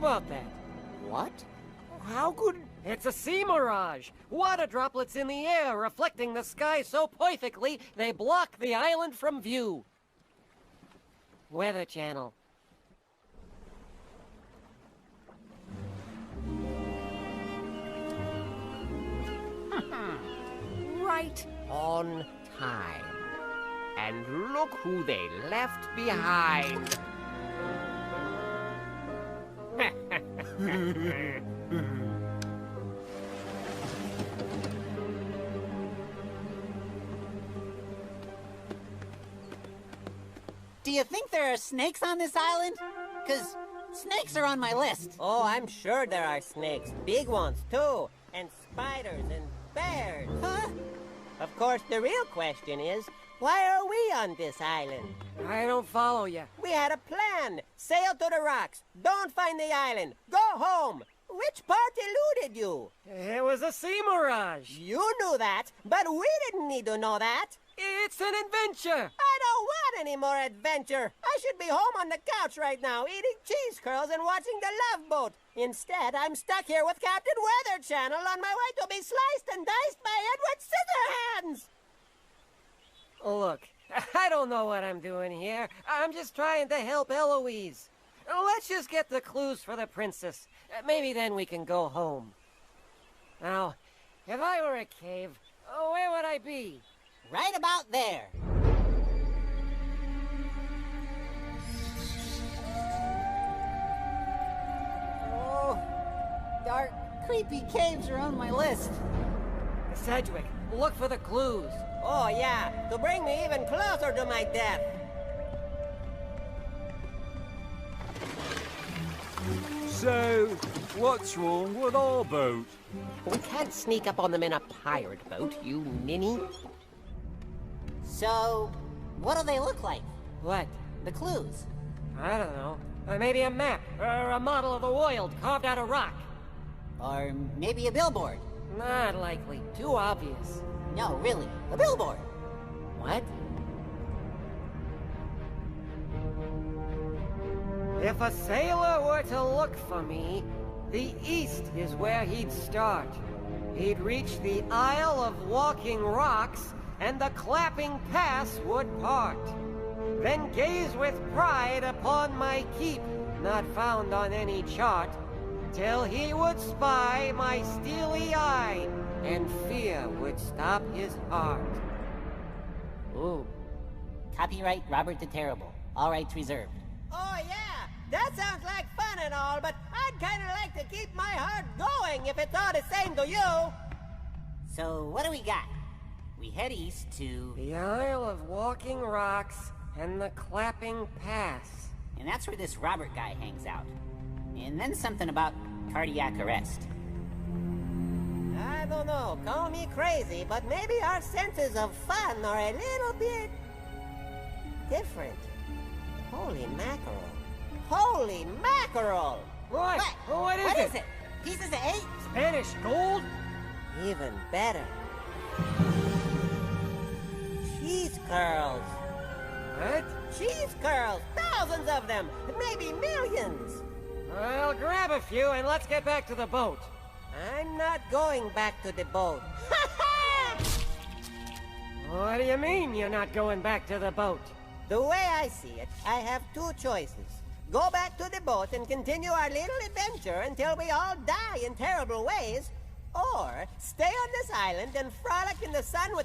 about that? What? How could... It's a sea mirage. Water droplets in the air reflecting the sky so perfectly they block the island from view. Weather Channel. Right on time. And look who they left behind. Do you think there are snakes on this island? 'Cause snakes are on my list. Oh, I'm sure there are snakes. Big ones, too. And spiders and bears. Huh? Of course, the real question is, why are we on this island? I don't follow you. We had a plan. Sail to the rocks. Don't find the island. Go home. Which part eluded you? It was a sea mirage. You knew that, but we didn't need to know that. It's an adventure. I don't want any more adventure. I should be home on the couch right now, eating cheese curls and watching the Love Boat. Instead, I'm stuck here with Captain Weather Channel on my way to be sliced and diced by Edward Scissorhands. Look, I don't know what I'm doing here. I'm just trying to help Eloise. Let's just get the clues for the princess. Maybe then we can go home. Now, if I were a cave, where would I be? Right about there. Oh, dark, creepy caves are on my list. Sedgwick, look for the clues. Oh, yeah, to bring me even closer to my death. So, what's wrong with our boat? We can't sneak up on them in a pirate boat, you ninny. So, what do they look like? What? The clues. I don't know. Maybe a map, or a model of the world carved out of rock. Or maybe a billboard. Not likely. Too obvious. No, really, a billboard. What? If a sailor were to look for me, the east is where he'd start. He'd reach the Isle of Walking Rocks, and the Clapping Pass would part. Then gaze with pride upon my keep, not found on any chart, till he would spy my steely eye, and fear would stop his heart. Ooh. Copyright Robert the Terrible. All rights reserved. Oh, yeah, that sounds like fun and all, but I'd kind of like to keep my heart going if it's all the same to you. So, what do we got? We head east to... The Isle of Walking Rocks and the Clapping Pass. And that's where this Robert guy hangs out. And then something about cardiac arrest. I don't know, call me crazy, but maybe our senses of fun are a little bit... different. Holy mackerel. Holy mackerel! What? What is What it? is it? Pieces of 8? Spanish gold? Even better. Cheese curls. What? Cheese curls! Thousands of them! Maybe millions! Well, grab a few and let's get back to the boat. I'm not going back to the boat. What do you mean you're not going back to the boat? The way I see it, I have two choices. Go back to the boat and continue our little adventure until we all die in terrible ways, or stay on this island and frolic in the sun with